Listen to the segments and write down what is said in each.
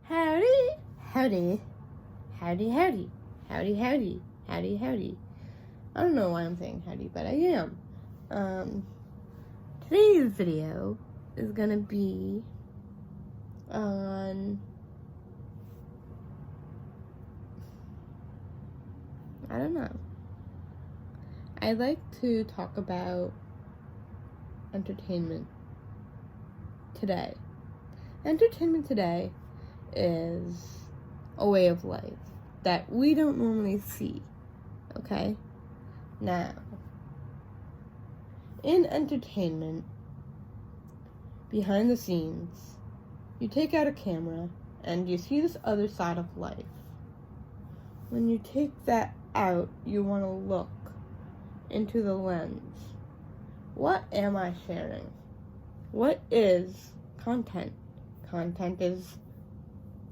Howdy, howdy, howdy, howdy, howdy, howdy, howdy, howdy. I don't know why I'm saying howdy, but I am. Today's video is gonna be on, I don't know. I like to talk about entertainment today. Entertainment today is a way of life that we don't normally see, okay? Now, in entertainment, behind the scenes, you take out a camera and you see this other side of life. When you take that out, you want to look into the lens. What am I sharing? What is content? Content is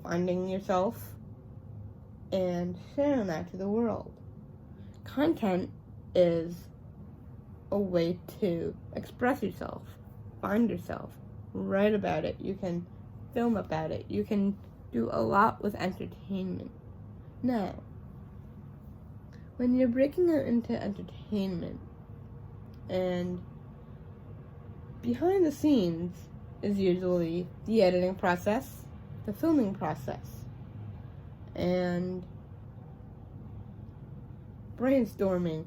finding yourself and sharing that to the world. Content is a way to express yourself, find yourself, write about it. You can film about it. You can do a lot with entertainment. Now, when you're breaking out into entertainment, and behind the scenes is usually the editing process, the filming process, and brainstorming,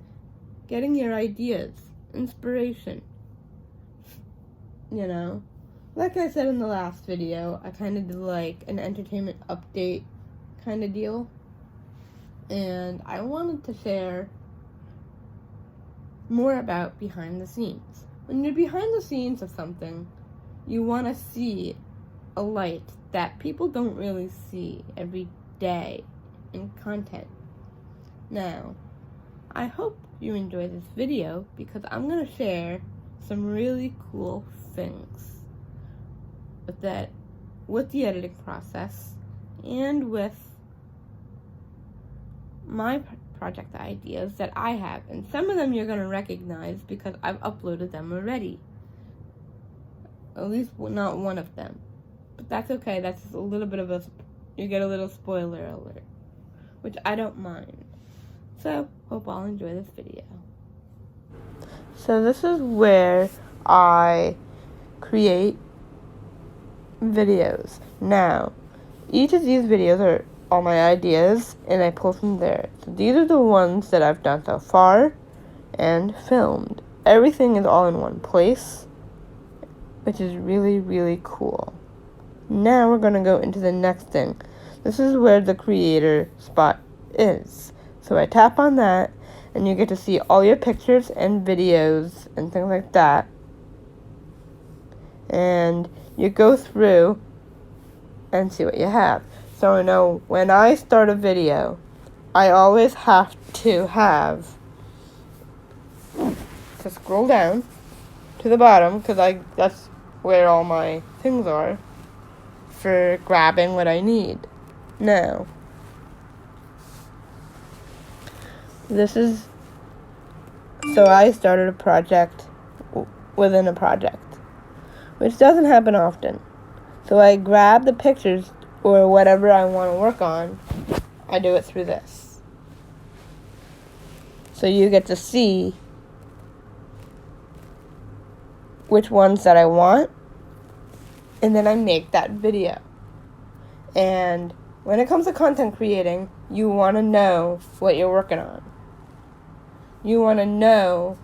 getting your ideas, inspiration. You know, like I said in the last video, I kind of did like an entertainment update kind of deal, and I wanted to share more about behind the scenes. When you're behind the scenes of something, you want to see a light that people don't really see every day in content. Now, I hope you enjoy this video because I'm going to share some really cool things with the editing process and with my project ideas that I have. And some of them you're going to recognize because I've uploaded them already. At least not one of them. But that's okay. That's a little bit of you get a little spoiler alert, which I don't mind. So, hope all enjoy this video. So this is where I create videos. Now, each of these videos are all my ideas, and I pull from there. So these are the ones that I've done so far and filmed. Everything is all in one place, which is really, really cool. Now we're going to go into the next thing. This is where the creator spot is. So I tap on that, and you get to see all your pictures and videos and things like that. And you go through and see what you have. So I know when I start a video, I always have to scroll down to the bottom because that's where all my things are for grabbing what I need. Now, so I started a project within a project, which doesn't happen often. So I grab the pictures or whatever I want to work on, I do it through this. So you get to see which ones that I want, and then I make that video. And when it comes to content creating, you want to know what you're working on. You want to know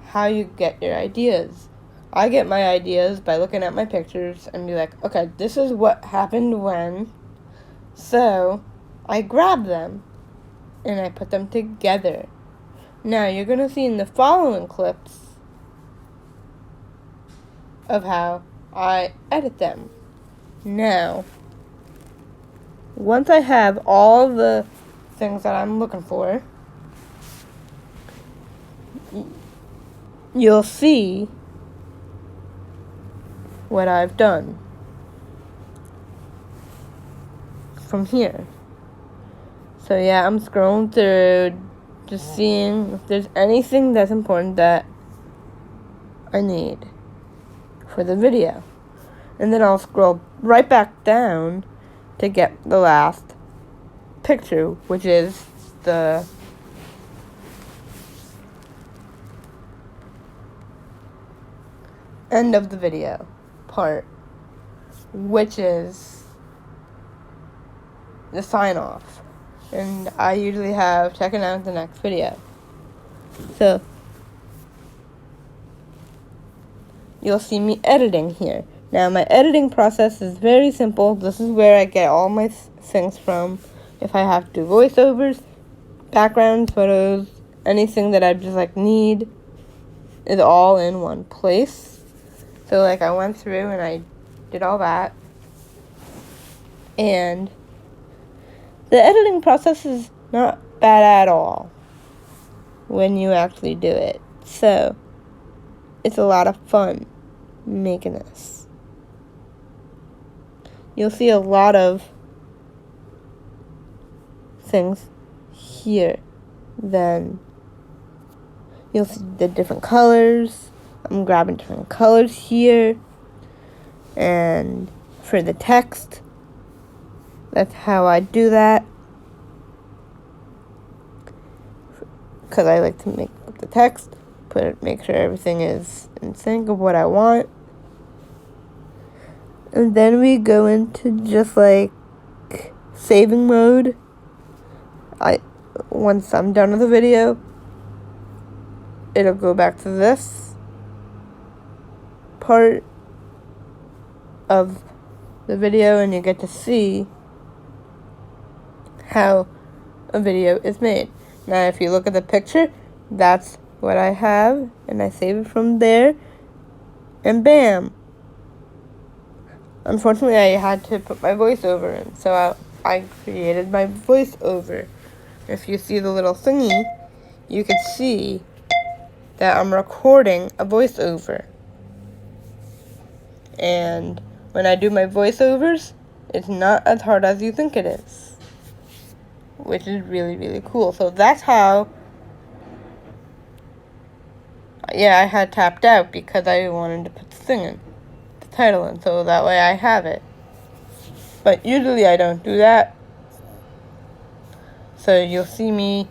how you get your ideas. I get my ideas by looking at my pictures and be like, okay, this is what happened when. So I grab them and I put them together. Now you're going to see in the following clips of how I edit them. Now, once I have all the things that I'm looking for, you'll see what I've done from here. So yeah, I'm scrolling through, just seeing if there's anything that's important that I need for the video. And then I'll scroll right back down to get the last picture, which is the end of the video part, which is the sign off. And I usually have checking out the next video. So you'll see me editing here. Now my editing process is very simple. This is where I get all my things from. If I have to do voiceovers, backgrounds, photos, anything that I just need is all in one place. So I went through and I did all that. And the editing process is not bad at all when you actually do it. So it's a lot of fun making this. You'll see a lot of things here. Then you'll see the different colors. I'm grabbing different colors here. And for the text, that's how I do that. Because I like to make up the text, make sure everything is in sync of what I want. And then we go into just saving mode. Once I'm done with the video, it'll go back to this part of the video, and you get to see how a video is made. Now, if you look at the picture, that's what I have, and I save it from there, and bam! Unfortunately, I had to put my voiceover in, so I created my voiceover. If you see the little thingy, you can see that I'm recording a voiceover. And when I do my voiceovers, it's not as hard as you think it is, which is really, really cool. So that's how, I had tapped out because I wanted to put the thing in, the title in, so that way I have it. But usually I don't do that. So you'll see me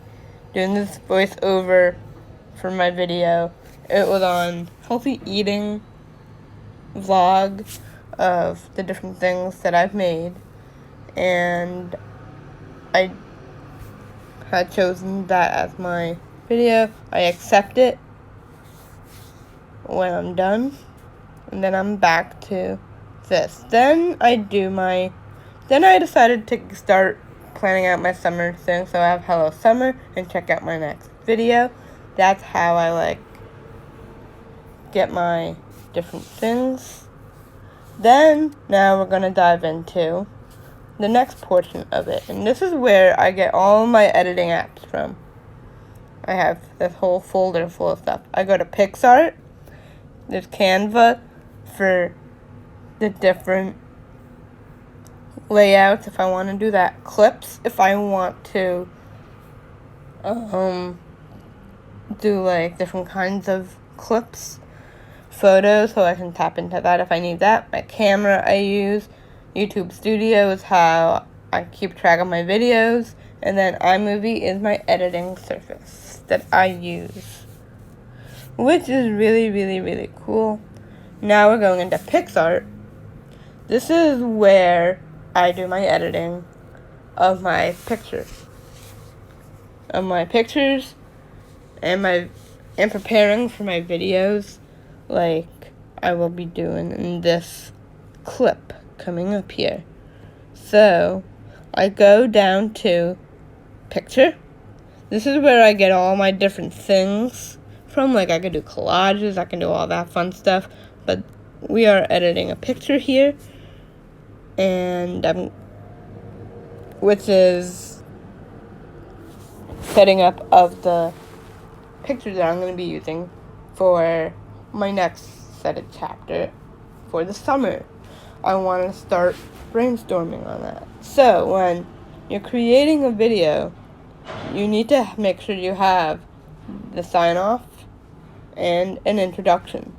doing this voiceover for my video. It was on healthy eating vlog of the different things that I've made. And I had chosen that as my video. I accept it when I'm done. And then I'm back to this. Then I decided to start planning out my summer thing. So I have Hello Summer and check out my next video. That's how I get my different things. Then now we're gonna dive into the next portion of it, and this is where I get all my editing apps from. I have this whole folder full of stuff. I go to PixArt. There's Canva for the different layouts if I want to do that. Clips if I want to do different kinds of clips. Photos, so I can tap into that if I need that. My camera I use. YouTube Studio is how I keep track of my videos. And then iMovie is my editing surface that I use, which is really, really, really cool. Now we're going into PixArt. This is where I do my editing of my pictures. And preparing for my videos, like I will be doing in this clip coming up here. So I go down to picture. This is where I get all my different things from. I can do collages, I can do all that fun stuff, but we are editing a picture here, and which is setting up of the pictures that I'm going to be using for my next set of chapter for the summer. I want to start brainstorming on that. So when you're creating a video, you need to make sure you have the sign off and an introduction.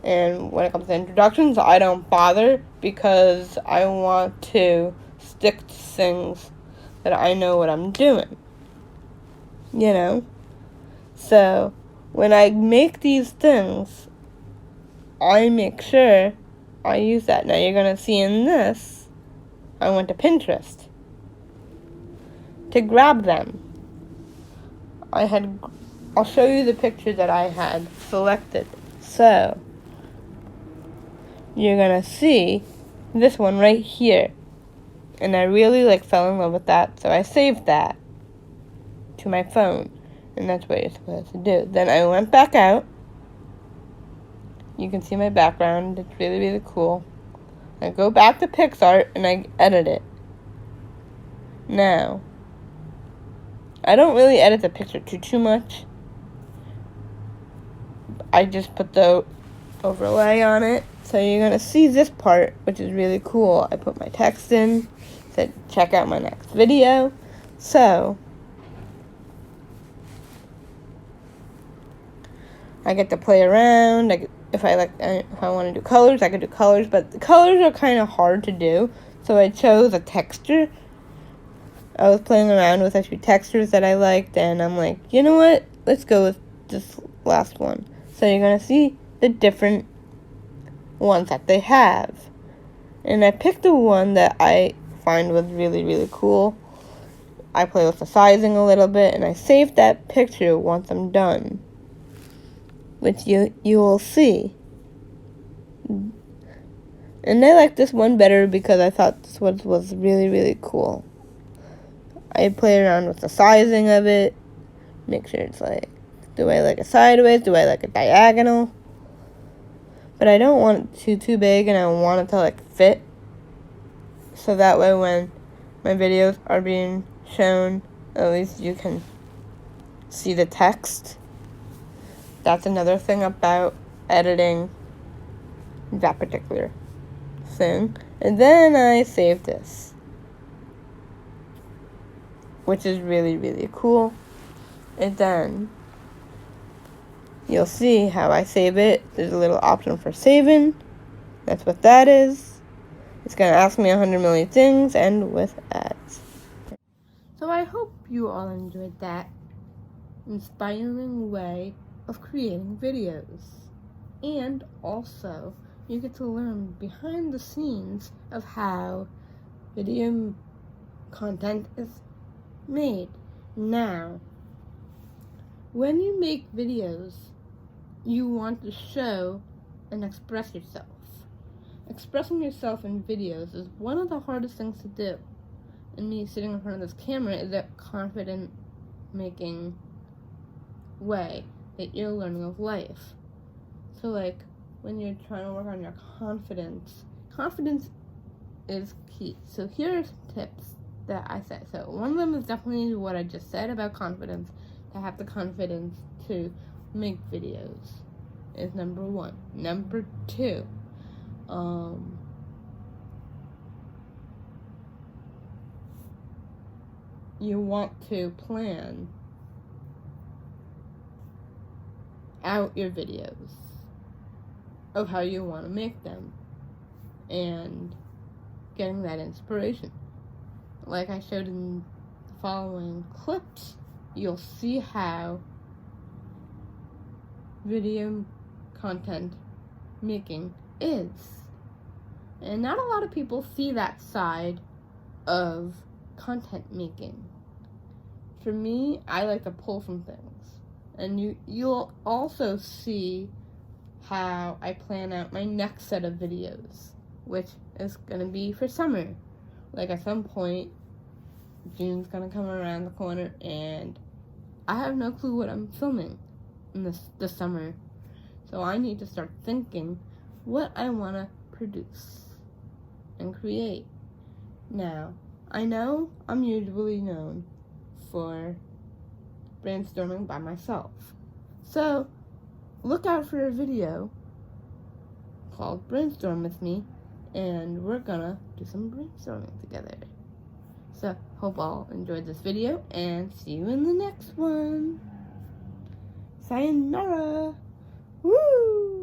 And when it comes to introductions, I don't bother because I want to stick to things that I know what I'm doing. You know? So, when I make these things, I make sure I use that. Now you're going to see in this, I went to Pinterest to grab them. I'll show you the picture that I had selected. So, you're going to see this one right here. And I really fell in love with that, so I saved that to my phone. And that's what you're supposed to do. Then I went back out. You can see my background. It's really, really cool. I go back to PixArt and I edit it. Now, I don't really edit the picture too much. I just put the overlay on it. So you're going to see this part, which is really cool. I put my text in. Said, check out my next video. So, I get to play around. If I want to do colors, I can do colors. But the colors are kind of hard to do. So I chose a texture. I was playing around with a few textures that I liked. And I'm like, you know what? Let's go with this last one. So you're going to see the different ones that they have. And I picked the one that I find was really, really cool. I play with the sizing a little bit. And I saved that picture once I'm done, which you will see. And I like this one better because I thought this one was really, really cool. I play around with the sizing of it. Make sure it's do I like it sideways? Do I like it diagonal? But I don't want it too big, and I want it to fit. So that way when my videos are being shown, at least you can see the text. That's another thing about editing that particular thing. And then I saved this, which is really, really cool. And then you'll see how I save it. There's a little option for saving. That's what that is. It's going to ask me 100 million things and with ads. So I hope you all enjoyed that inspiring way of creating videos. And also, you get to learn behind the scenes of how video content is made. Now, when you make videos, you want to show and express yourself. Expressing yourself in videos is one of the hardest things to do. And me sitting in front of this camera is a confident making way that you're learning of life. So when you're trying to work on your confidence is key. So here are some tips that I said. So one of them is definitely what I just said about confidence. To have the confidence to make videos is number one. Number two, you want to plan out your videos of how you want to make them and getting that inspiration. Like I showed in the following clips, you'll see how video content making is. And not a lot of people see that side of content making. For me, I like to pull from things. And you'll also see how I plan out my next set of videos, which is going to be for summer. At some point, June's going to come around the corner, and I have no clue what I'm filming in this summer. So I need to start thinking what I want to produce and create. Now, I know I'm usually known for brainstorming by myself. So, look out for a video called Brainstorm With Me, and we're gonna do some brainstorming together. So, hope all enjoyed this video, and see you in the next one. Sayonara! Woo!